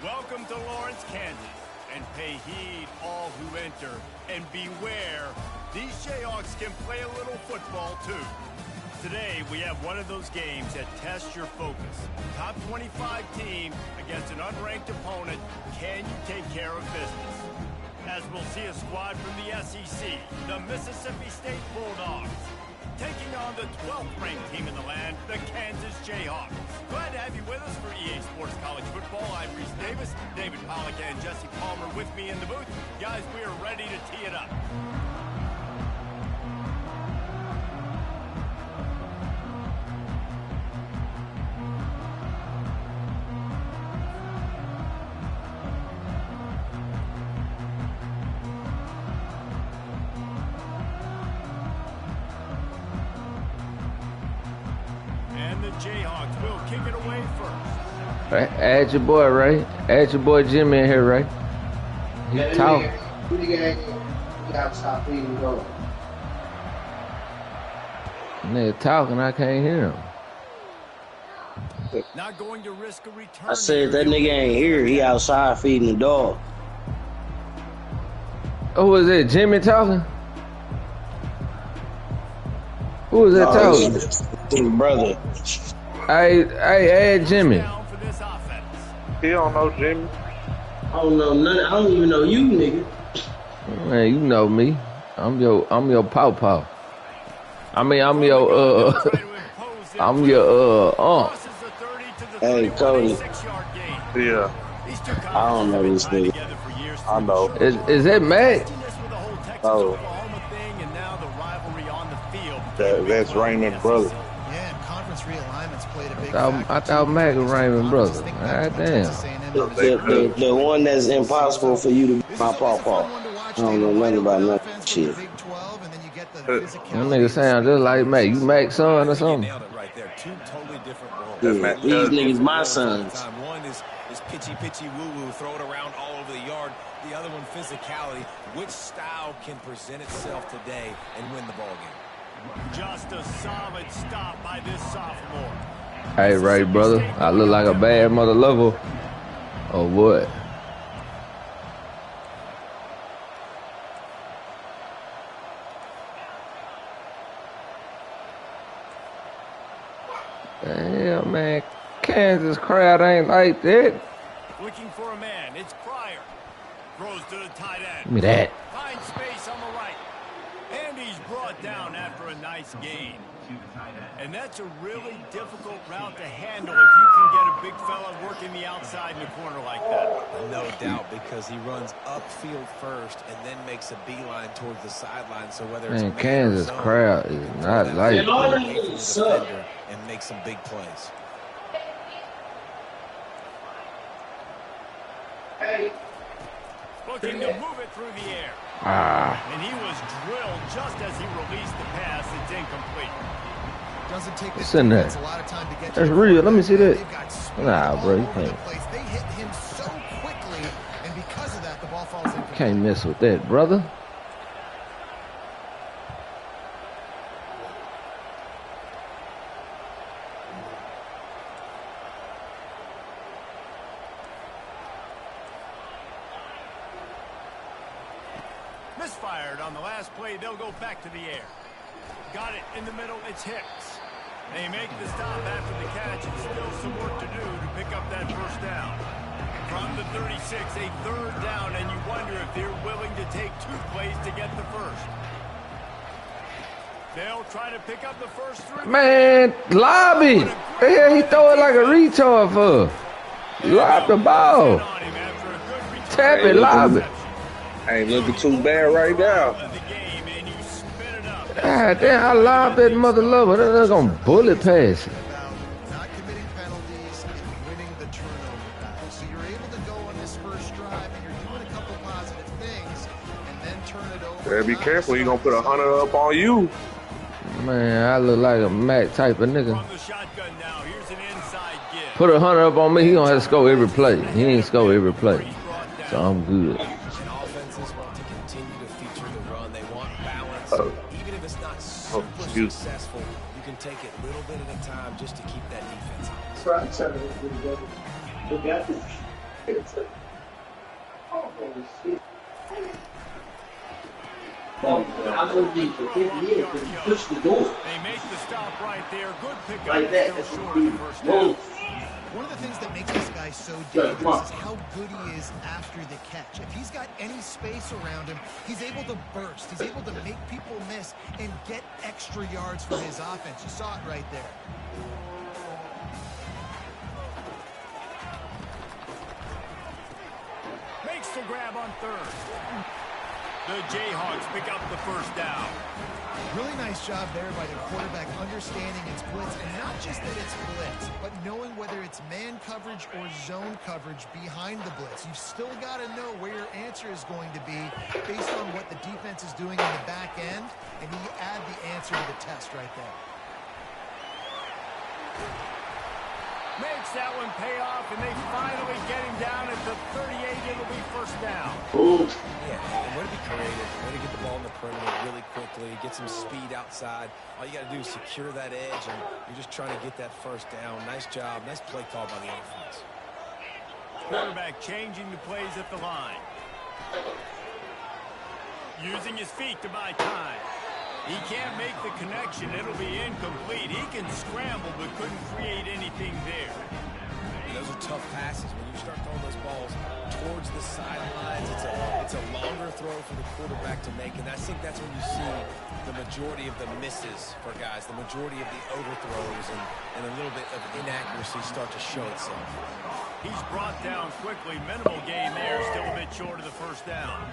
Welcome to Lawrence, Kansas, and pay heed all who enter, and beware, these Jayhawks can play a little football too. Today, we have one of those games that tests your focus. Top 25 team against an unranked opponent. Can you take care of business? As we'll see a squad from the SEC, the Mississippi State Bulldogs, taking on the 12th ranked team in the land, the Kansas Jayhawks. Glad to have you with us for EA Sports College Football. I'm Reese Davis, David Pollack and Jesse Palmer with me in the booth. Guys, we are ready to tee it up. Jayhawks will kick it away first. Right, add your boy, Ray. Add your boy Jimmy in here, Ray. He talking. Nigga talking, I can't hear him. Not going to risk a return. I said that nigga ain't here. He outside feeding the dog. Who was that? Jimmy talking? Who was that talking? Brother. Hey, add Jimmy. He don't know Jimmy. I don't know nothing. I don't even know you, nigga. Man, you know me. I'm your pawpaw. I mean, I'm your Hey, Cody. Yeah. I don't know this nigga. I know. Is that Mac? Oh. That's Raymond's brother. Yeah, and conference realignments played a big I thought Mac was Raymond's brother. God damn. The one that's impossible for you to be my pawpaw. I don't know nothing about nothing shit. That nigga sound just like Mac. You Mac's son or something? Yeah, these niggas my sons. One is pitchy woo-woo, throw it around all over the yard. The other one, physicality. Which style can present itself today and win the ball game? Just a solid stop by this sophomore. Hey, Ray, brother. I look like a bad mother lover. Or what? Damn, man. Kansas crowd ain't like that. Looking for a man. It's Pryor. Throws to the tight end. Give me that. Finds space on the right. And he's brought down after a nice gain. And that's a really difficult route to handle if you can get a big fella working the outside in the corner like that. No doubt, because he runs upfield first and then makes a beeline towards the sideline. So whether it's Kansas crowd is not like that. And make some big plays. Looking to move it through the air. And he was drilled just as he released the pass. It's incomplete. Doesn't take What's in there? a lot of time to get That's real. Let me see that. Nah, bro, you can't. They hit him so quickly, and because of that, the ball falls in. Can't mess with that, brother. Misfired on the last play. They'll go back to the air. Got it in the middle. It's Hicks. They make the stop after the catch, and still some work to do to pick up that first down. From the 36, a third down, and you wonder if they're willing to take 2 plays to get the first. They'll try to pick up the first 3. Man, lobby. The hell he throw it like a retard for? Lob the ball. Tap it, lob it. Ain't looking too bad right now. God damn, I lobbed that mother lover. They're gonna bullet pass it. Not committing penalties and winning the turnover battle. So you're able to go on this first drive and you're doing a couple positive things and then turn it over. Better be careful, you're gonna put 100 up on you. Man, I look like a Mac type of nigga. Put 100 up on me, he gonna have to score every play. He ain't score every play. So I'm good. Even if it's not super successful, you can take it a little bit at a time just to keep that defense honest. They make the stop right there. Good pickup. Still short of the first down. One of the things that makes this guy so dangerous is how good he is after the catch. If he's got any space around him, he's able to burst. He's able to make people miss and get extra yards for his offense. You saw it right there. Makes the grab on third. The Jayhawks pick up the first down. Really nice job there by the quarterback understanding it's blitz, and not just that it's blitz, but knowing whether it's man coverage or zone coverage behind the blitz. You've still got to know where your answer is going to be based on what the defense is doing in the back end, and you add the answer to the test right there. Makes that one pay off, and they finally get him down at the 38. It'll be first down. Yeah, and way to be creative, way to get the ball in the perimeter really quickly, get some speed outside. All you got to do is secure that edge, and you're just trying to get that first down. Nice job, nice play call by the offense. Quarterback changing the plays at the line. Using his feet to buy time. He can't make the connection. It'll be incomplete. He can scramble, but couldn't create anything there. And those are tough passes. When you start throwing those balls towards the sidelines, it's a longer throw for the quarterback to make, and I think that's when you see the majority of the misses for guys, the majority of the overthrows, and a little bit of inaccuracy start to show itself. He's brought down quickly. Minimal gain there. Still a bit short of the first down.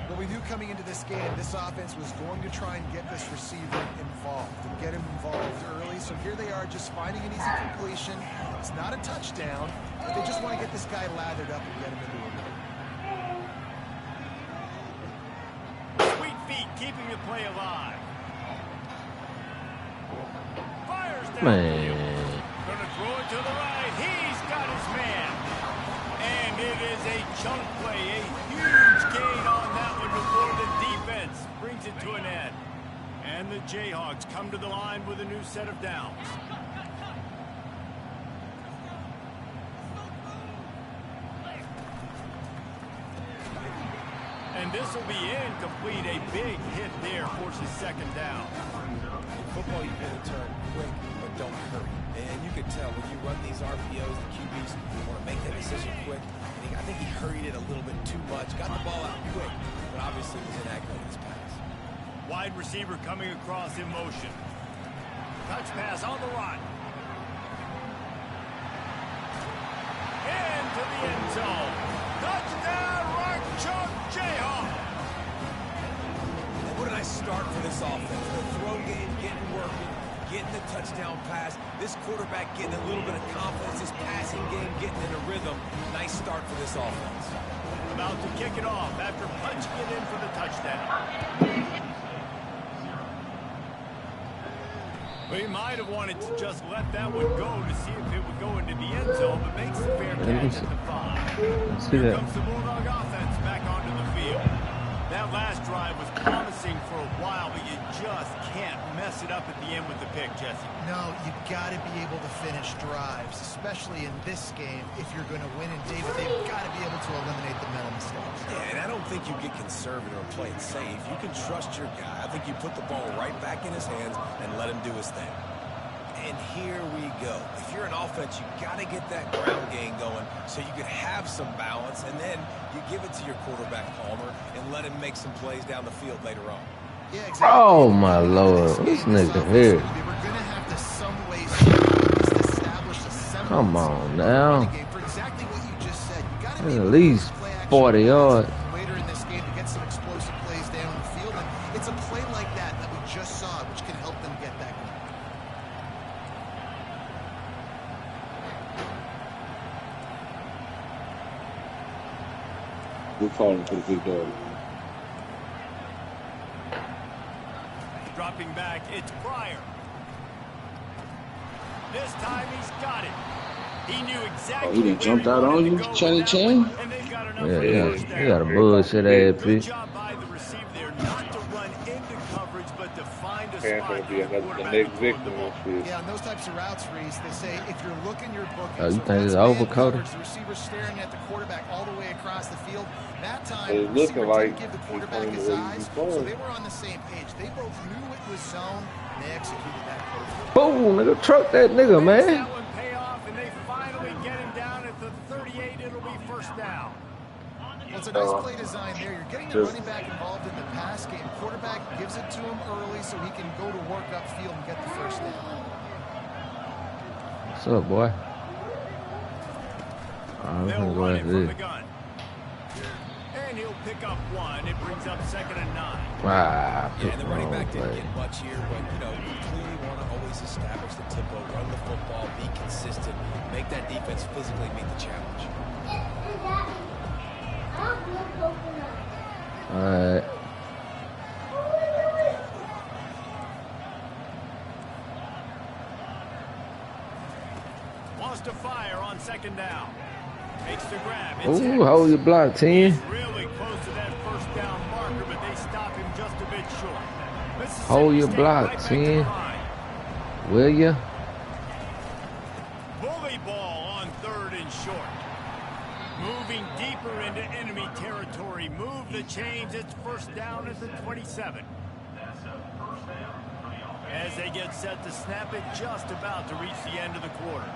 Well, we knew coming into this game, this offense was going to try and get this receiver involved and get him involved early. So here they are just finding an easy completion. It's not a touchdown, but they just want to get this guy lathered up and get him into a run. Sweet feet keeping the play alive. Fires down the field. Gonna throw it to the right. He's got his man. And it is a chunk play, a huge gain on that one before the defense brings it to an end. And the Jayhawks come to the line with a new set of downs. And this will be incomplete. A big hit there forces second down. In football, you've got to turn quick, but don't hurry. And you can tell when you run these RPOs, the QBs want to make that decision quick. And I think he hurried it a little bit too much. Got the ball out quick, but obviously was inaccurate in his pass. Wide receiver coming across in motion. Touch pass on the run. Into the end zone. Touchdown, Rock Chalk Jayhawk. And what a nice start for this offense. The throw game getting working, getting the touchdown pass. This quarterback getting a little bit of confidence. This passing game getting in a rhythm. Nice start for this offense. About to kick it off after punching it in for the touchdown. Well, he might have wanted to just let that one go to see if it would go into the end zone, but makes the fair catch at the 5. Here comes the Bulldog offense back onto the field. That last drive was promising for a while, but you just can't mess it up at the end with the pick, Jesse. No, you've got to be able to finish drives, especially in this game. If you're going to win, and David, they've got to be able to eliminate the mental mistakes. Yeah, and I don't think you get conservative or play it safe. You can trust your guy. I think you put the ball right back in his hands and let him do his thing. And here we go. If you're an offense, you got to get that ground game going so you can have some balance, and then you give it to your quarterback, Palmer, and let him make some plays down the field later on. Yeah, exactly. Oh, my Lord. This nigga here. They were going to have to some way establish a semblance. Come on now. For exactly what you just said. You got to be At least 40 yards. later in this game to get some explosive plays down the field. And it's a play like that that we just saw, which can help them get that going. We're calling for the big dog. Dropping back, it's Pryor. This time he's got it. He knew exactly. Oh, he done jumped out on you, Channy Chan? Yeah, he got a bullshit ass Good bitch. job by the receiver there, not to run into coverage, but to find a Can't spot be Yeah, the that's the quarterback next throwing the victim ball. and shit. Yeah, on those types of routes, Reese, they say if you're looking your book, Oh, you think it's over, Cody? the receiver's staring at the quarterback all the way across the field. That time, It's the receiver looking like didn't give the he's quarterback playing his the way eyes, he's so playing. they were on the same page. They both knew it was zone, and they executed that perfectly. Boom, nigga, truck that nigga, Makes man. that one pay off, and they finally get him down at the 38. It'll be first down. Well, it's a nice play design there. You're getting the running back involved in the pass game. Quarterback gives it to him early so he can go to work upfield and get the first down. What's up, boy? I'm They'll gonna go run it after from the this. gun. And he'll pick up one. It brings up 2nd and 9. Ah, Yeah, and the running back didn't play. get much here, but, you know, you clearly want to always establish the tempo, run the football, be consistent, make that defense physically meet the challenge. All right. Wants to fire on 2nd down. Makes the grab. It's Ooh, Hicks. hold your block, 10. Really close to that first down marker, but they stop him just a bit short. Mississippi Hold your State block, right back to 10. the line. Will ya? Bully ball on 3rd and short. Moving deeper into enemy territory. Move the chains. It's first down at the 27. As they get set to snap it, just about to reach the end of the quarter.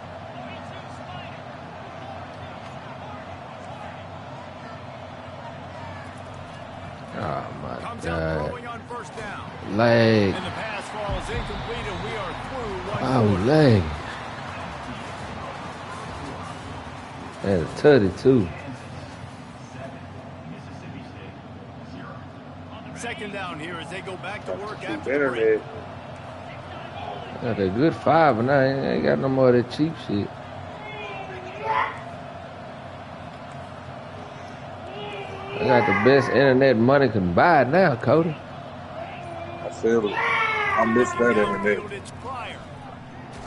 Oh, my Comes out God. throwing on first down. Leg. And the pass falls incomplete, and we are through one Oh, quarter. leg. And a tutty, too. 2nd down here as they go back to work after the break. Internet. Got a good 5, but now I ain't got no more of that cheap shit. I got the best internet money can buy now, Cody. I feel it. I miss that internet. It's Pryor.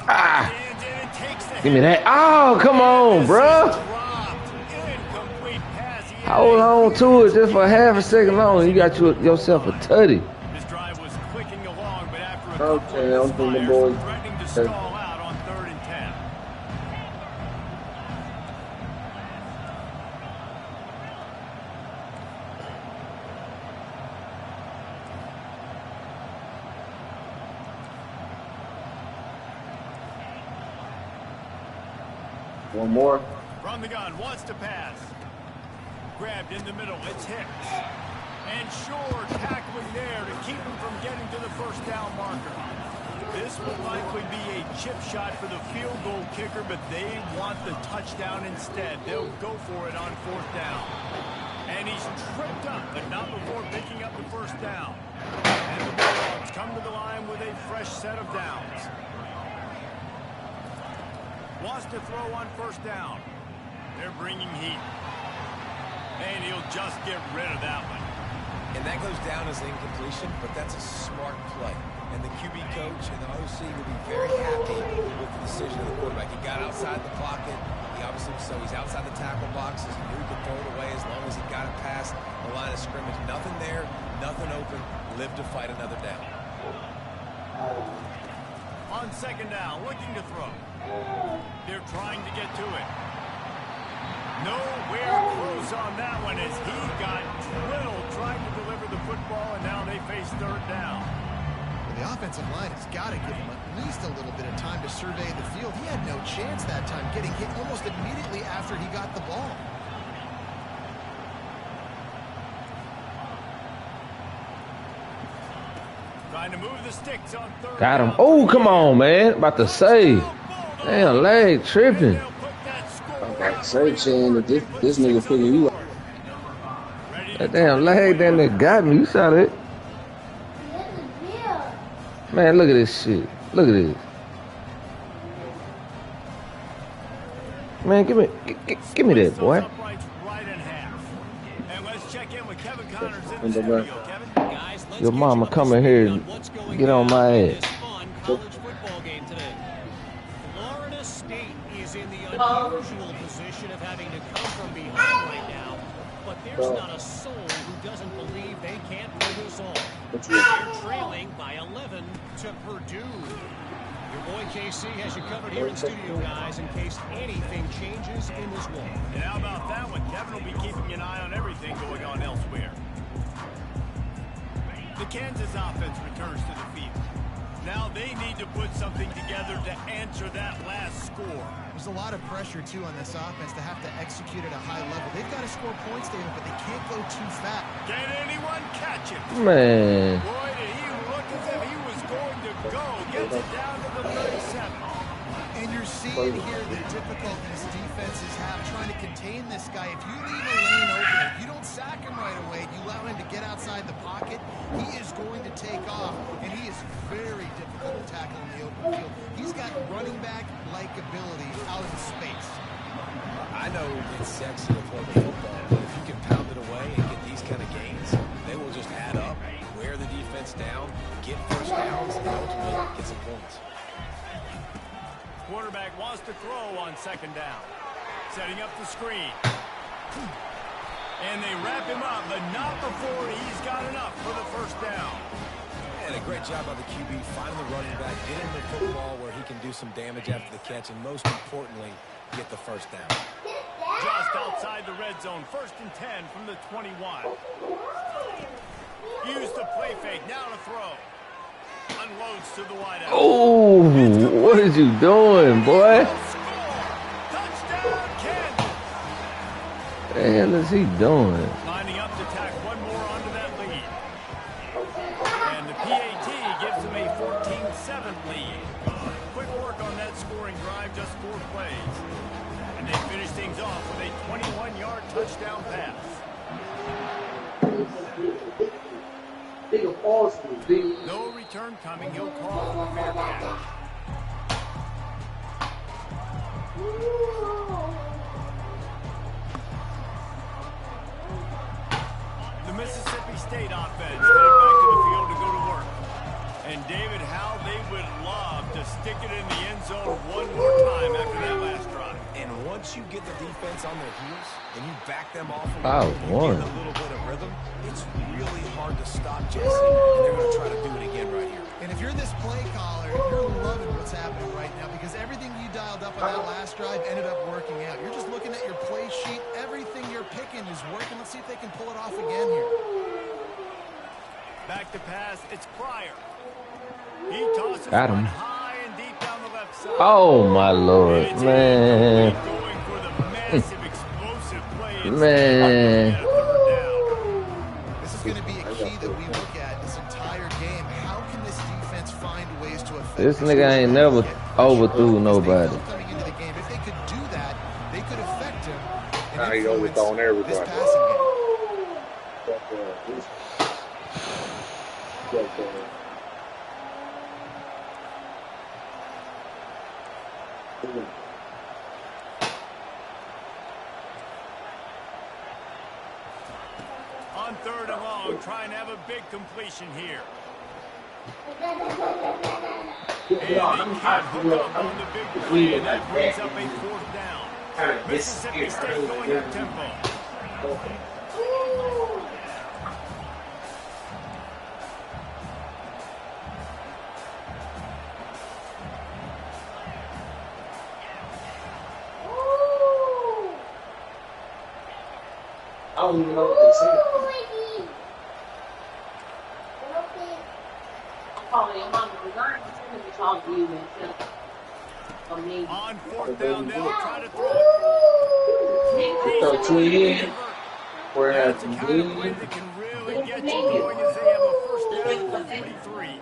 Ah, Stands in and takes the give me hit. that. Oh, come on, This bruh. is dropped. Incomplete pass. He had Hold a on big to it just for half a second long. You got yourself a tutty. This drive was clicking along, but after a couple Okay, of I'm from the misfires, boys. threatening to stall out on 3rd and 10. One more. From the gun, wants to pass. Grabbed in the middle, it's Hicks. And Shore tackling there to keep him from getting to the first down marker. This will likely be a chip shot for the field goal kicker, but they want the touchdown instead. They'll go for it on 4th down. And he's tripped up, but not before picking up the first down. And the Bulldogs come to the line with a fresh set of downs. Wants to throw on 1st down. They're bringing heat. And he'll just get rid of that one. And that goes down as an incompletion, but that's a smart play. And the QB coach and the OC will be very happy with the decision of the quarterback. He got outside the pocket. He obviously, so he's outside the tackle boxes. He knew he could throw it away as long as he got it past the line of scrimmage. Nothing there, nothing open. Live to fight another down. On 2nd down, looking to throw. They're trying to get to it. Nowhere close on that one as he got drilled trying to deliver the football, and now they face 3rd down. Well, the offensive line has got to give him at least a little bit of time to survey the field. He had no chance that time, getting hit almost immediately after he got the ball. Trying to move the sticks on 3rd Got him. down. Oh, come on, man. About to save. Damn, leg tripping. Say, Chan, that this nigga figure you out. That damn leg down there got me. You saw that? Man, look at this shit. Look at this. Man, give me that, boy. Right in half. And let's check in with Kevin Connors in the studio. Kevin? Guys, let's Your get mama you up to coming speed here on and what's going get on my in ass. this fun college football game today. Florida State is in the unusual position of having to come from behind right now but there's not a soul who doesn't believe they can't win this all. They're trailing by 11 to Purdue. Your boy KC has you covered here in studio, guys, in case anything changes in this one. And how about that one? Kevin will be keeping an eye on everything going on elsewhere. The Kansas offense returns to the field. Now they need to put something together to answer that last score. There's a lot of pressure, too, on this offense to have to execute at a high level. They've got to score points, David, but they can't go too fast. Can anyone catch it? Man. Boy, did he look as if he was going to go. Gets it down to the 37. And you're seeing here the difficulties defenses have trying to contain this guy. If you leave a lane open, if you don't sack him right away, you allow him to get outside the pocket, he is going to take off, and he is very difficult to tackle in the open field. He's got running back-like ability out in space. I know it's sexy to play the football, but if you can pound it away and get these kind of gains, they will just add up, wear the defense down, get first downs, and ultimately get some points. Quarterback wants to throw on second down. Setting up the screen. And they wrap him up, but not before he's got enough for the first down. And a great job by the QB finding the running back, getting the football where he can do some damage after the catch, and most importantly, get the first down. Just outside the red zone, 1st and 10 from the 21. Use the play fake, now to throw. Unloads to the wideout. Oh, what is you doing, boy? Touchdown, Kansas. What the hell is he doing? Lining up to tack one more onto that lead. And the PAT gives them a 14-7 lead. Quick work on that scoring drive, just 4 plays. And they finish things off with a 21-yard touchdown pass. No return coming. He'll call for a fair catch. The Mississippi State offense headed back to the field to go to work. And David, how they would love to stick it in the end zone one more time after that last drive. And once you get the defense on their heels and you back them off a Wow, little, you get a little bit of rhythm, it's really hard to stop Jesse. And they're going to try to do it again right here. And if you're this play caller, you're loving what's happening right now because everything you dialed up on that last drive ended up working out. You're just looking at your play sheet. Everything you're picking is working. Let's see if they can pull it off again here. Back to pass. It's Pryor. He tosses Got him. one high and deep down the left side. Oh, my Lord, man. Going for the massive explosive play. Man. This is going to be a key that we look at this entire game. How can this defense find ways to affect This nigga ain't never overthrew nobody. coming into the game? If they could do that, they could affect him and Now he influence overthrown everybody. this passing game. On 3rd and long, trying to have a big completion here. And they can't hook up on the big play, and that brings up a 4th down. Mississippi State going up tempo. I don't even know what they said. On 4th down, they'll try to throw it. 13. That's a kind of play that can really get you going as they have a 1st down at the 43.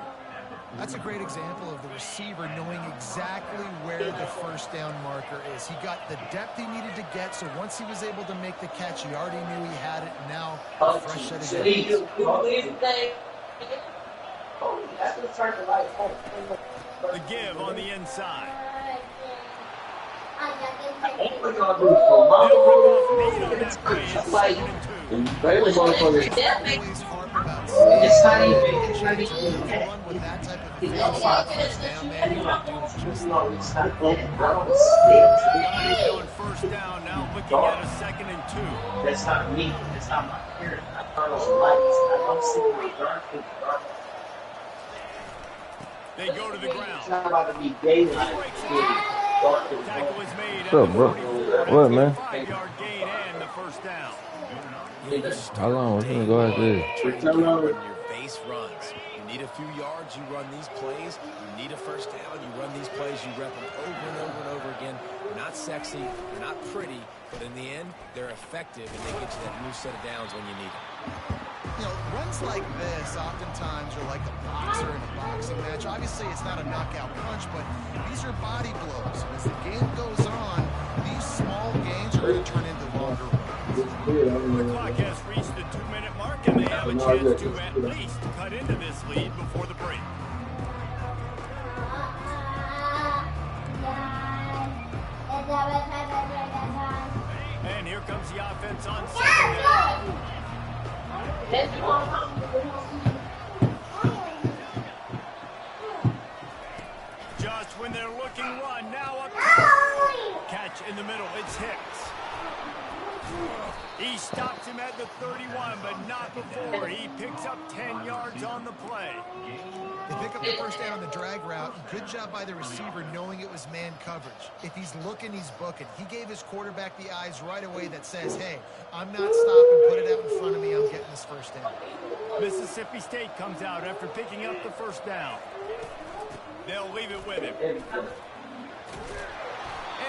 That's a great example of the receiver knowing exactly where the 1st down marker is. He got the depth he needed to get, so once he was able to make the catch, he already knew he had it. Now, a fresh set of games. The give on the inside. What we gonna do They'll for rip mama? off 8 on that play. It's 2nd and 2. Baby motherfuckers. Always harp about It's not even. run with that type of efficiency on 1st down, man. You're doing just No, it's not that. I don't On 1st down, now looking at a 2nd and 2. That's not me. That's not my parents. I turn on the lights. I don't see the dark people. They go to the ground. It's not about to be daylight. Tackle is made. What's up, bro? What, man? 5-yard gain and the first down. How long? We're gonna go after this. Your base runs. You need a few yards, you run these plays. You need a first down, you run these plays. You rep them over and over and over again. They're not sexy, they're not pretty, but in the end, they're effective, and they get you that new set of downs when you need them. You know, runs like this oftentimes are like a boxer in a boxing match. Obviously, it's not a knockout punch, but these are body blows. And as the game goes on, these small gains are going to turn into longer runs. The clock has reached the 2-minute mark, and they have a chance to at least cut into this lead before the break. And here comes the offense on 2nd down. Just when they're looking run, now up top. Catch in the middle, it's Hicks. He stops him at the 31, but not before. He picks up 10 yards on the play. They pick up the first down on the drag route. Good job by the receiver knowing it was man coverage. If he's looking, he's booking. He gave his quarterback the eyes right away that says, hey, I'm not stopping. Put it out in front of me. I'm getting this first down. Mississippi State comes out after picking up the first down. They'll leave it with him.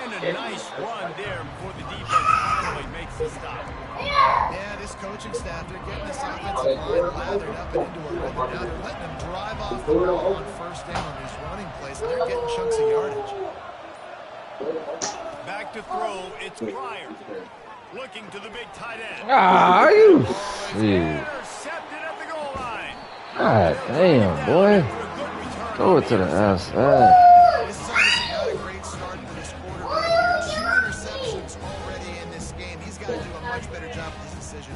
And a nice run there before the defense finally makes the stop. Yeah, this coaching staff, they're getting this offensive line lathered up and into a rhythm. Now they're letting them drive off the ball on first down on these running plays, and they're getting chunks of yardage. Back to throw, it's Pryor. Looking to the big tight end. Ah, you shit. Intercepted at the goal line. God damn, boy. Throw it to the outside. This is obviously not a great start for this quarterback here. 2 interceptions already in this game. He's got to do a much better job with his decision.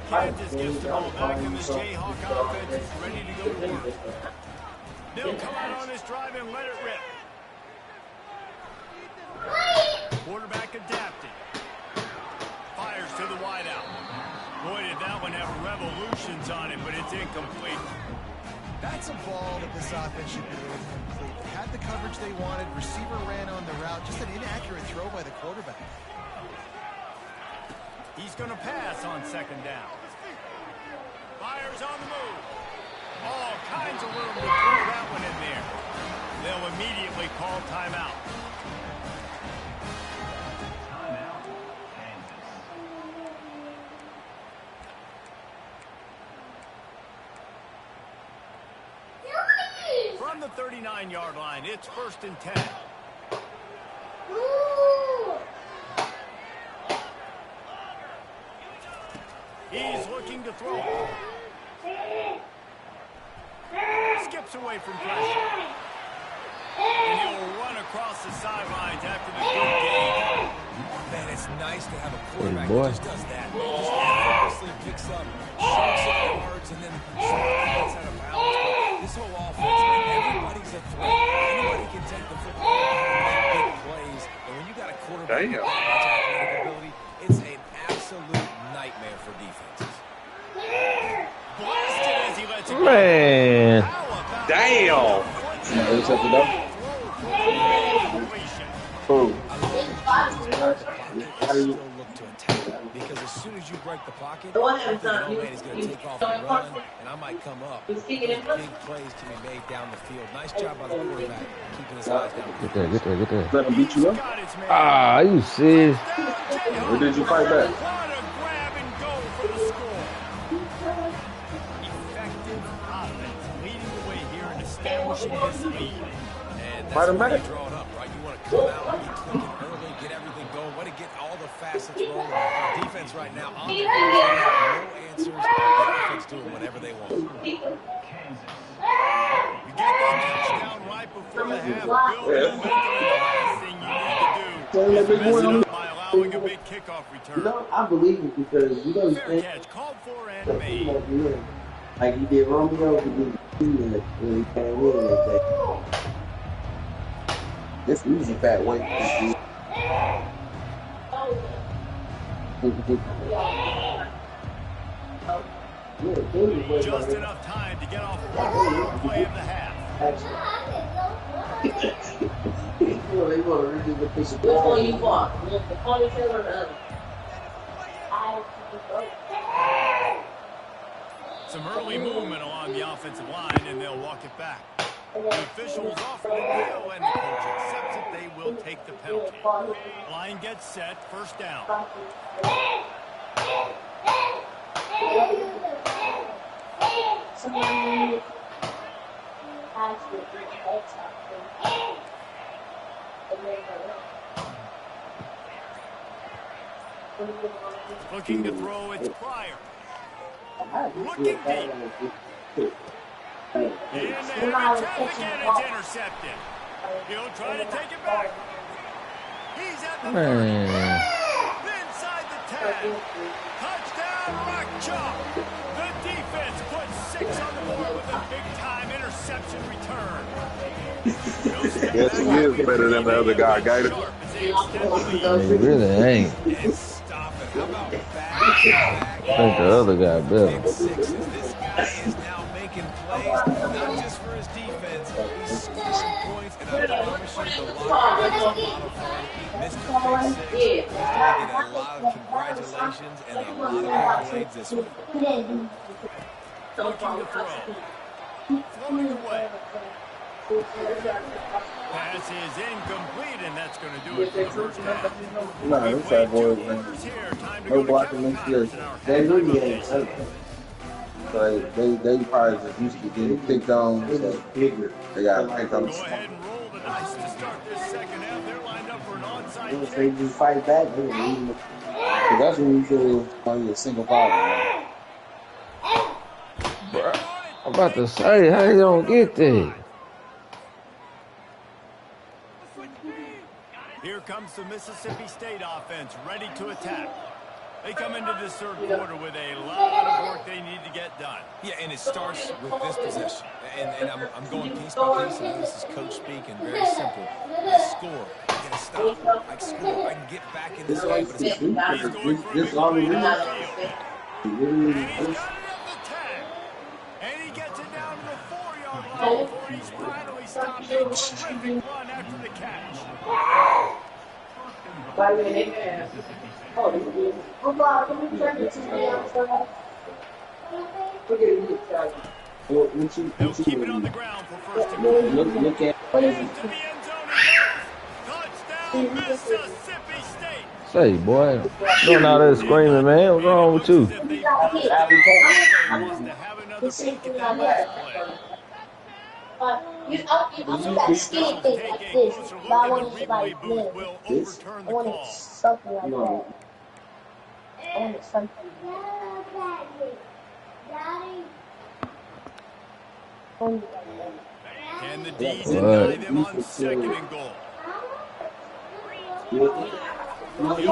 Kansas gets the ball back, and the Jayhawk offense is ready to go to work. They'll come out on this drive and let it rip. Quarterback adapted. Fires to the wideout. Boy, did that one have revolutions on it, but it's incomplete. That's a ball that this offense should be able to complete. They had the coverage they wanted. Receiver ran on the route. Just an inaccurate throw by the quarterback. He's going to pass on 2nd down. Fires on the move. All kinds of room to throw that one in there. They'll immediately call timeout. From the 39-yard line, it's 1st and 10. He's looking to throw. Skips away from pressure. And he'll run across the sidelines after the good game. Man, it's nice to have a quarterback that just does that. Just effortlessly picks up chunks of yards and then gets out of bounds. But this whole offense, everybody's a threat. Anybody can take the football and make big plays. And when you got a quarterback with that much athletic ability, it's an absolute nightmare for defenses. Blasted as he lets it go. Man. Damn. How do you look to attack? Because as soon as you break the pocket, I think the old man is going to take off and run, and I might come up. Big plays can be made down the field. Nice job by the quarterback keeping his eyes down the field. Get there. Let him beat you up? Ah, you serious? Or did you fight back? What a grab and go for the score. Effective offense leading the way here and establishing this lead. And that's when you draw it up, right? You want to come out, be clicking early, get everything going, want to get all the facets rolling. Defense right now on their feet, no answers. The offense doing whatever they want. You get that touchdown right before the half. Build momentum, and the last thing you need to do is mess it up by allowing a big kickoff return. No, I believe it because you know Fair catch, called for and made. like he did Romeo, he did when he came in that day. This easy fat weight. Just enough time to get off one play of the half. Which one you want? The ponytail or the other? Some early movement along the offensive line, and they'll walk it back. The officials offer the deal, and the coach accepts it. They will take the penalty. Line gets set. First down. Looking to throw, it's Pryor. Looking deep. In the heavy traffic, and it's intercepted. He'll try to take it back. He's at the 30. Inside the 10. Touchdown, Rock Chalk. The defense puts 6 on the board with a big-time interception return. Yes, he is better than the other guy, Gator. He really ain't. I think the other guy better. This guy is now making plays, not just for his defense. He's scoring some points, and I promise you, the locker room is a lot of fun. Mr. Pick 6 is going to get a lot of congratulations and a lot of accolades this week. Looking to throw. Throwing away. Pass is incomplete, and that's going to do it for the first half. No, it's our boys, man. No blocking this year. They really ain't hurt. So they probably just used to getting picked on. So they got to pick on. Go ahead and roll the dice to start this second half. They're lined up for an onside If they just fight back, they would leave it. So that's when you feel only a single foul. I'm about to say, how you don't get there? Here comes the Mississippi State offense, ready to attack. They come into this third quarter with a lot of work they need to get done. Yeah, and it starts with this possession. And I'm going piece by piece, and this is coach speaking, very simple. I score. I get a stop. I score. I can get back in this game. But it's This all we need. And he's got it at the 10. And he gets it down to the 4-yard line before he's finally stopped a terrific run after the catch. He'll keep it on the ground for first and goal. Look at Into the end zone he goes. Touchdown, Mississippi State. Say, boy, doing all that screaming, man. What's wrong with you? You got skinny things like this, but I want it like this. I want it something like that. I want it something. Can the D's deny them on second and goal? He'll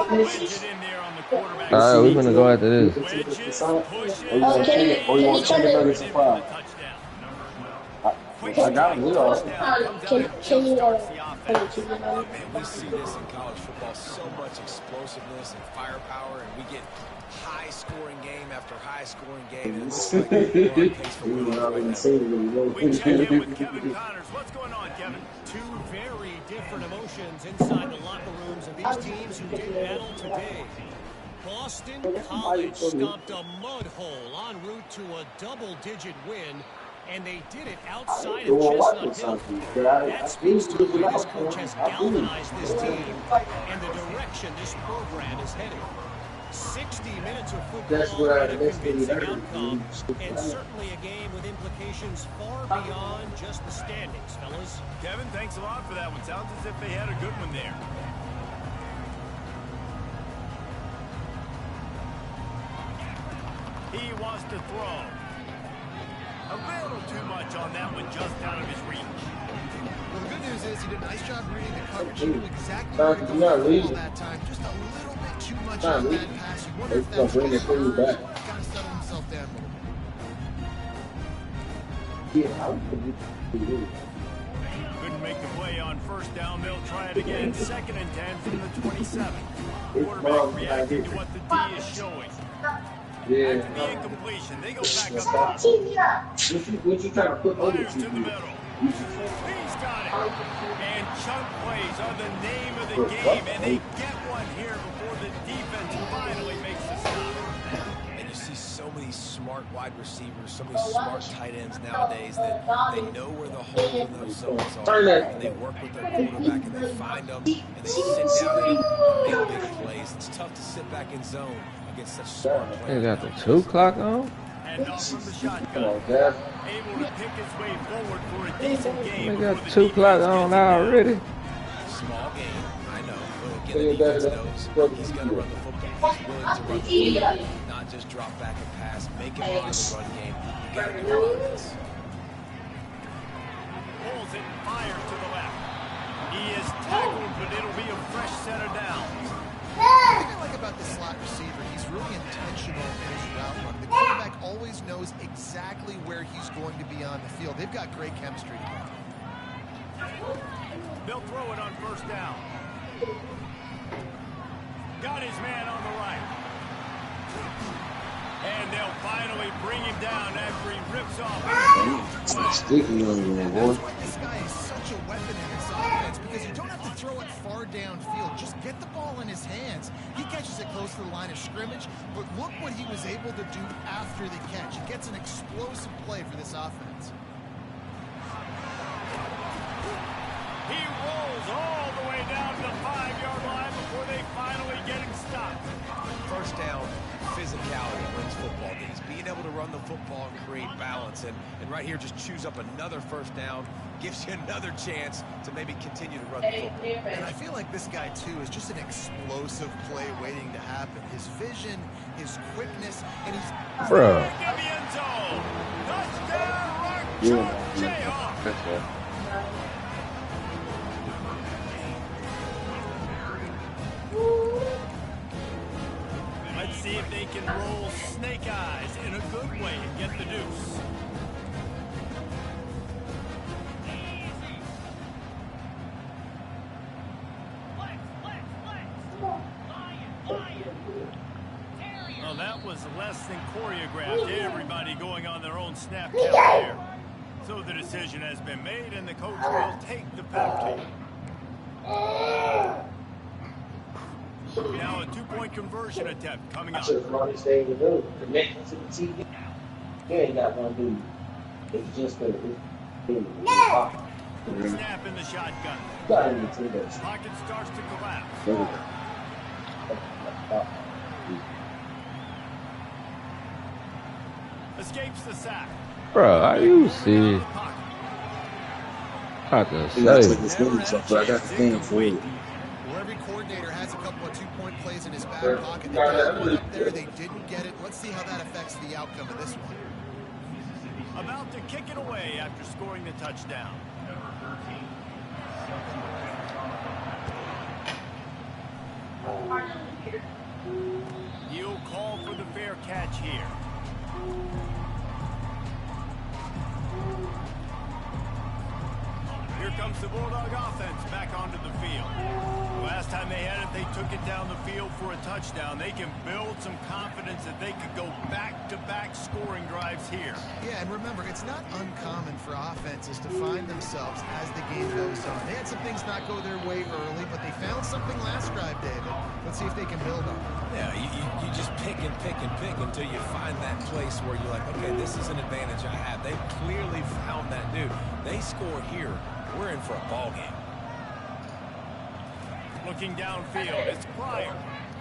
wedge it in there on the quarterback. All right, we're gonna go after this. Wedges, pushes, Can you check it? touchdown. I got him. We all. Can you Man, we see this in college football, so much explosiveness and firepower, and we get high-scoring game after high-scoring game. And it's like we're on pace for winning right now. We check in with Kevin Connors. What's going on, Kevin? Two very different emotions inside the locker rooms of these teams who did battle today. Boston College stomped a mud hole en route to a double-digit win, and they did it outside of Chestnut Hill. That speaks to the way this coach has galvanized this team and the direction this program is heading. 60 minutes of football and a convincing outcome, and certainly a game with implications far beyond just the standings, fellas. Kevin, thanks a lot for that one. Sounds as if they had a good one there. He wants to throw. A little too much on that one, just out of his reach. Well, the good news is he did a nice job reading the coverage. He knew exactly where to go that time. Just a little bit too much on that pass. You wonder if that's what he's got to settle himself down a little bit. Couldn't make the play on first down. They'll try it again. 2nd and 10 from the 27. Quarterback reacting to what the D is showing. Yeah. After the incompletion, they go back up. What you trying to put over Myers to the middle. He's got it. And chunk plays are the name of the game, and they get one here before the defense finally makes the stop. And you see so many smart wide receivers, so many smart tight ends nowadays that they know where the holes in those zones are, and they work with their quarterback, and they find them, and they sit down and make big plays. It's tough to sit back in zone against such smart players. They got the 2 clock on? And off from the shotgun. Able to pick his way forward for a decent game. They got 2 clock on already. Small game, I know. But again, the defense knows he's going to run the football. He's willing to run the football, not just drop back and pass, make him run the run game. You got to do all this. Pulls it, fires to the left. He is tackled, but it'll be a fresh set of downs. The thing I like about the slot receiver, he's really intentional in his route run. The quarterback always knows exactly where he's going to be on the field. They've got great chemistry together. They'll throw it on first down. Got his man on the right. And they'll finally bring him down after he rips off. Sticky on you, boy. That's why this guy is such a weapon in this offense, because you don't have to throw it far downfield. Just get the ball in his hands. He catches it close to the line of scrimmage, but look what he was able to do after the catch. He gets an explosive play for this offense. He rolls all the way down to the 5-yard line before they finally get him stopped. First down, physicality wins football games. Being able to run the football and create balance. And right here, just choose up another first down, gives you another chance to maybe continue to run the football. And I feel like this guy, too, is just an explosive play waiting to happen. His vision, his quickness, and he's... Bruh. Give the end zone. Touchdown, Jayhawk. That's right. Let's see if they can roll snake eyes in a good way and get the deuce. Well, that was less than choreographed. Everybody going on their own snap count there. So the decision has been made, and the coach will take the penalty. Now a 2-point conversion attempt coming up. That's the smartest thing to do. Connect to the TV. You ain't got one dude. It's just a Snap in the shotgun. Pocket starts to collapse. Escapes the sack. Bro, are you serious? I can say. I got the thing for you. Where every coordinator has a couple of 2-point plays in his back pocket. They got one up there, they didn't get it. Let's see how that affects the outcome of this one. About to kick it away after scoring the touchdown. He'll call for the fair catch here. Here comes the Bulldog offense back onto the field. The last time they had it, they took it down the field for a touchdown. They can build some confidence that they could go back-to-back scoring drives here. Yeah, and remember, it's not uncommon for offenses to find themselves as the game goes on. They had some things not go their way early, but they found something last drive, David. Let's see if they can build on it. Yeah, you just pick and pick and pick until you find that place where you're like, okay, this is an advantage I have. They clearly found that dude. They score here. We're in for a ball game. Looking downfield, it's Pryor.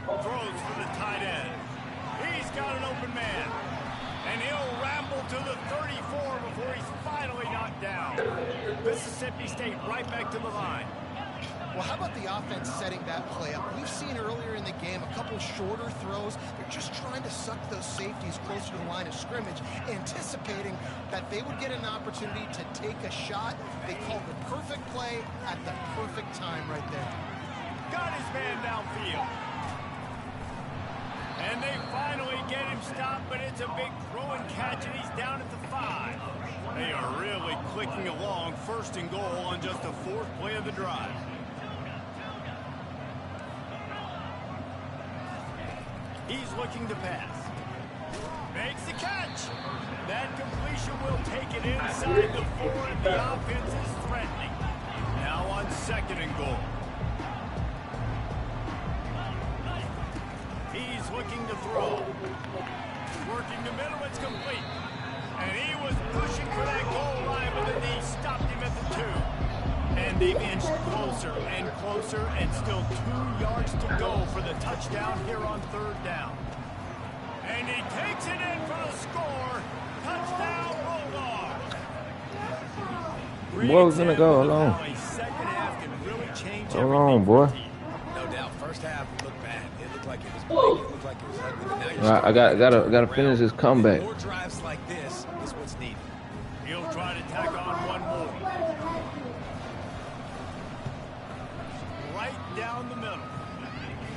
Throws for the tight end. He's got an open man. And he'll ramble to the 34 before he's finally knocked down. Mississippi State right back to the line. Well, how about the offense setting that play up? We've seen earlier in the game a couple shorter throws. They're just trying to suck those safeties closer to the line of scrimmage, anticipating that they would get an opportunity to take a shot. They called the perfect play at the perfect time right there. Got his man downfield. And they finally get him stopped, but it's a big throw and catch, and he's down at the 5. They are really clicking along, 1st and goal on just the 4th play of the drive. He's looking to pass. Makes the catch. That completion will take it inside the 4, and the offense is threatening. Now on 2nd and goal. He's looking to throw. Working the middle, it's complete. And he was pushing for that goal line, but then he stopped him at the 2. And they've inched closer and closer, and still 2 yards to go for the touchdown here on 3rd down. And he takes it in for the score. Touchdown, Bulldogs. Boy, was gonna go alone. Hold on, boy. No doubt, first half looked bad. It looked like it was bleak. It looked like it was ugly. But now Right, I gotta finish this comeback. More drives like this is what's needed. He'll try to tack on one more. Right down the middle.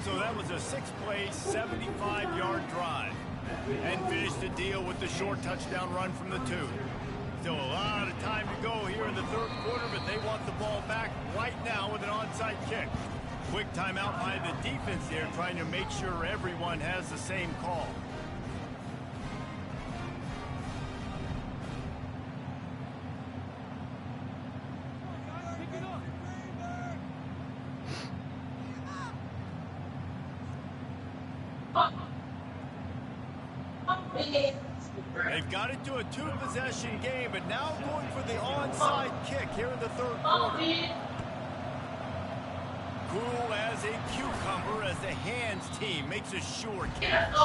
So that was a 6-play, 75-yard drive. And finished the deal with the short touchdown run from the 2. Still a lot of time to go here in the 3rd quarter, but they want the ball back right now with an onside kick. Quick timeout by the defense there, trying to make sure everyone has the same call. They've got it to a 2-possession game, but now going for the onside kick here in the 3rd quarter. Cool as a cucumber as the hands team makes a sure catch.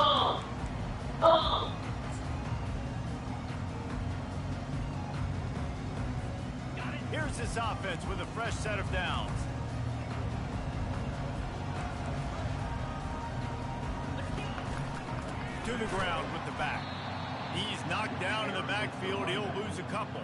Here's this offense with a fresh set of downs. To the ground with the back. He's knocked down in the backfield. He'll lose a couple.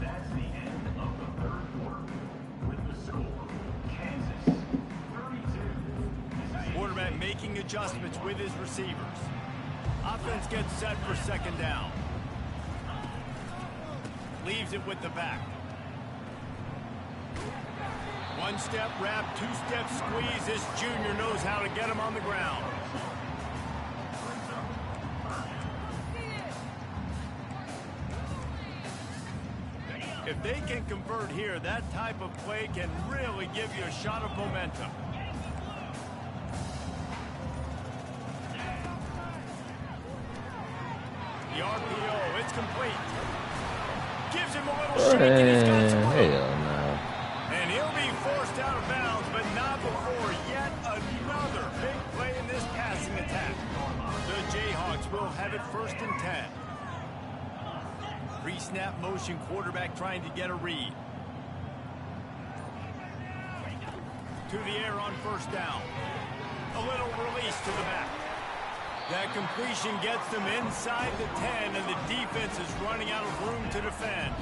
That's the end of the 3rd quarter. With the score, Kansas 32. Quarterback making adjustments with his receivers. Offense gets set for 2nd down. Leaves it with the back. 1-step wrap, 2-step squeeze. This junior knows how to get him on the ground. If they can convert here, that type of play can really give you a shot of momentum. The RPO, it's complete. Gives him a little shake, and he's got some room. And he'll be forced out of bounds, but not before yet another big play in this passing attack. The Jayhawks will have it 1st and 10. Pre-snap motion, quarterback trying to get a read. To the air on 1st down. A little release to the back. That completion gets them inside the 10, and the defense is running out of room to defend.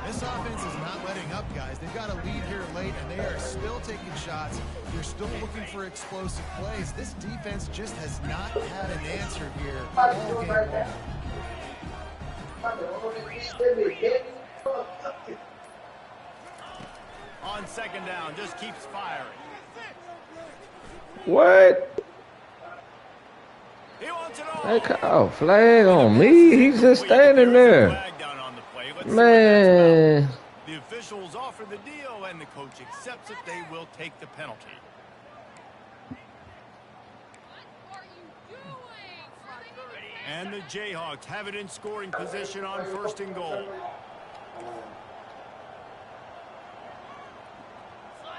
This offense is not letting up, guys. They've got a lead here late, and they are still taking shots. They're still looking for explosive plays. This defense just has not had an answer here all game long. On 2nd down, just keeps firing. What? They call flag on me. He's just standing there. Man. The officials offer the deal, and the coach accepts it. They will take the penalty. And the Jayhawks have it in scoring position on 1st and goal.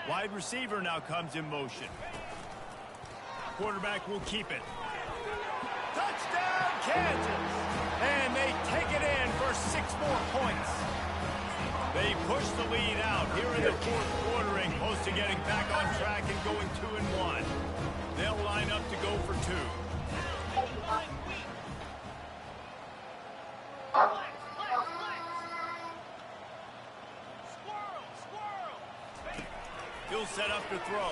Wide receiver now comes in motion. Quarterback will keep it. Touchdown, Kansas! And they take it in for 6 more points. They push the lead out here in the 4th quarter and close to getting back on track and going 2-1. They'll line up to go for 2. He'll set up to throw.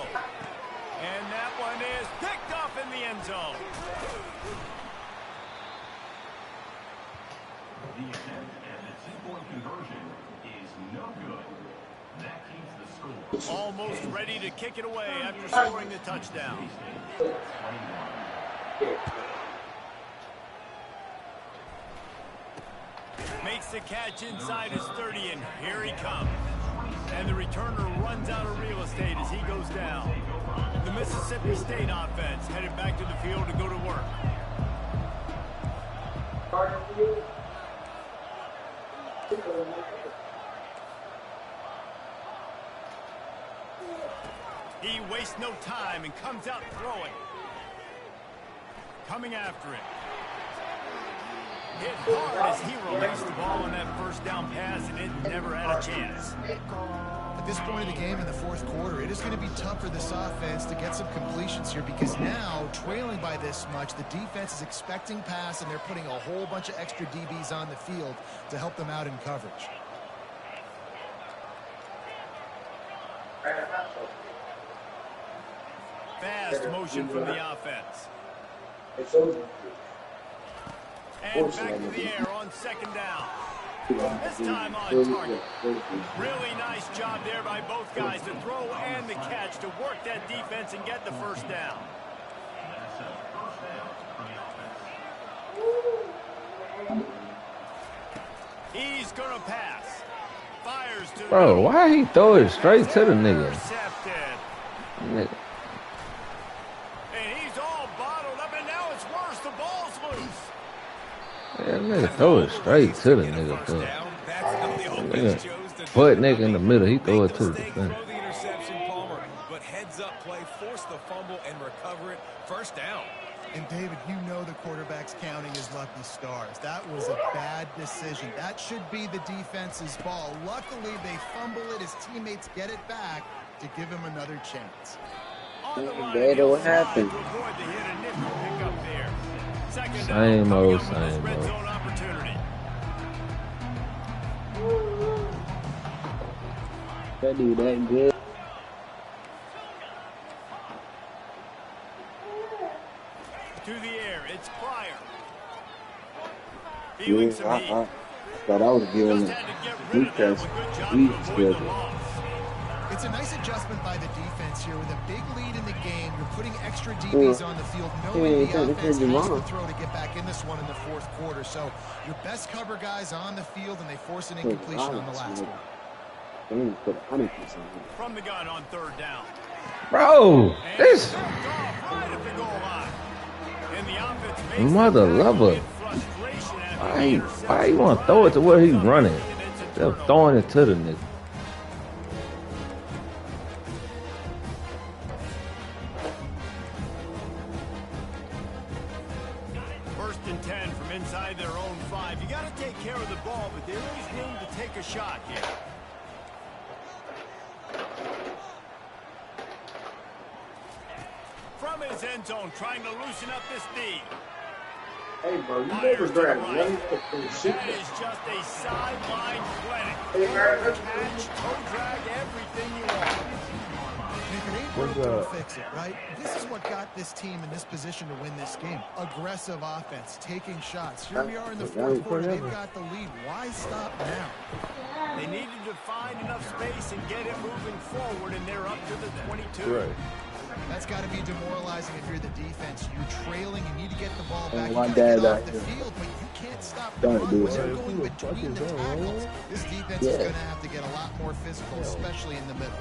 And that one is picked off in the end zone. The attempt at the two-point conversion is no good. That keeps the score. Almost ready to kick it away after scoring the touchdown. Makes the catch inside his 30, and here he comes. And the returner runs out of real estate as he goes down. The Mississippi State offense headed back to the field to go to work. He wastes no time and comes out throwing. Coming after it. Hit hard as he released the ball on that first down pass, and it never had a chance. At this point of the game in the fourth quarter, it is going to be tough for this offense to get some completions here because now, trailing by this much, the defense is expecting pass, and they're putting a whole bunch of extra DBs on the field to help them out in coverage. Fast motion from the offense. And back to the air on second down. This time on target. Really nice job there by both guys to throw and the catch to work that defense and get the first down. He's going to pass. Fires to the Bro, why he throw it straight to the nigga? Intercepted. And he's all bottled up, and now it's worse. The ball's loose. That nigga throw it straight to the nigga. Butt nigga in the middle, he throw it to the defense. Throw the interception, Palmer, but heads up play, force the fumble and recover it. First down. And David, you know the quarterback's counting his lucky stars. That was a bad decision. That should be the defense's ball. Luckily, they fumble it. His teammates get it back to give him another chance. What happened? Same old, same old. That dude that good. To the air, it's Pryor. Yeah, I thought I was giving it Newcastle. It's a nice adjustment by the defense here with a big lead in the game. You're putting extra DBs on the field, knowing the offense has to throw to get back in this one in the fourth quarter. So your best cover guys on the field, and they force an incompletion on the last one. From the gun on third down. Bro, this mother lover. Why you want to throw it to where he's running? They're throwing it to the nigga. First and 10 from inside their own 5. You got to take care of the ball, but there is room to take a shot here. From his end zone, trying to loosen up this D. Hey, bro, you never drag one shit. That is just a sideline clinic. Catch, toe drag, everything you want. If it ain't broke, don't fix it, right? This is what got this team in this position to win this game. Aggressive offense, taking shots. Here we are in the fourth quarter. They've got the lead. Why stop now? They needed to find enough space and get it moving forward, and they're up to the 22. Right. That's got to be demoralizing if you're the defense. You're trailing. You need to get the ball back. My you dad get off the field, but you can't stop the run. When they're going between the tackles, this defense is going to have to get a lot more physical, especially in the middle.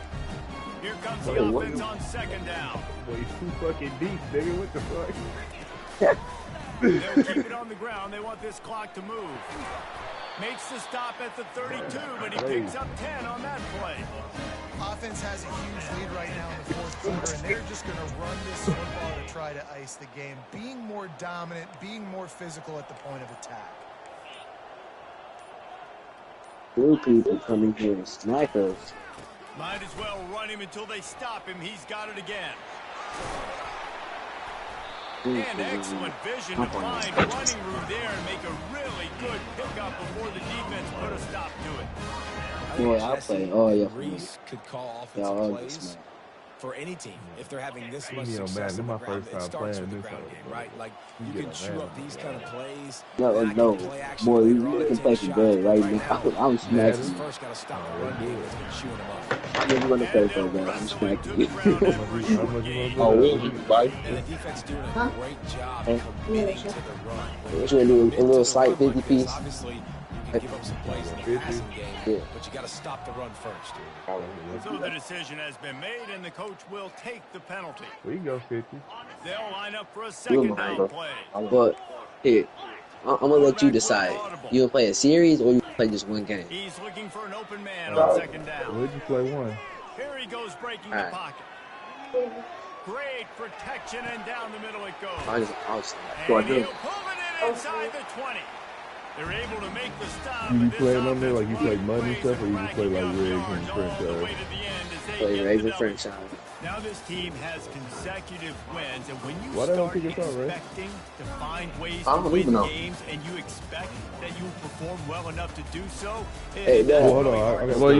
Here comes the offense on second down. Boy, he's too fucking deep, nigga. What the fuck? They'll keep it on the ground. They want this clock to move. Makes the stop at the 32, but he picks up 10 on that play. Offense has a huge lead right now in the fourth quarter, and they're just going to run this football to try to ice the game. Being more dominant, being more physical at the point of attack. Blue people coming here and snipers. Might as well run him until they stop him. He's got it again. And excellent vision to find running room there and make a really good pickup before the defense put a stop to it. Boy, I play. Oh, yeah. Reese could call offensive plays. for any team if they're having this much You know, success man, on the this my ground. first It time starts playing with the this ground type of game, right? Like, You you get can a chew man. up these kind of plays. No, then I no. can play action Boy, later you on can and play take for shots. bad But right right now. now, I'm the smacking Texans you. first got to stop the run game that's been chewing them up. How much you want to play for, bro? I'm smacking you. How much you want to Oh, do we that? bite. And the defense doing Huh? a great job Hey. committing to the run. When What you gonna do? A commit to little the slight run 50 like this, piece? obviously, you can give up some plays in the 50? passing game, Yeah. but you got to stop the run first. So the decision has been made, and the coach will take the penalty. We can go 50. They'll line up for a You second don't down mind, play. But here, I'm gonna let you decide. You gonna play a series or you play just one game? He's looking for an open man on second down. We'll just play one. Here he goes breaking All the right. pocket. Great protection, and down the middle it goes. I'll And start he'll doing. pull it in inside the 20. They're able to make the stop. You and be this playing on there offense like you play finds money ways stuff, or of you just play racking like up rigs yards and all the way franchise? to the end as they Play get Razor the W. franchise. Now this team has consecutive wins, and when you Why they don't start kick us out, Ray? expecting to find ways I'm to leaving win now. games, and you expect that you will perform well enough to do so, Hey, that's Dad. Well, hold really on. hard I to got stop.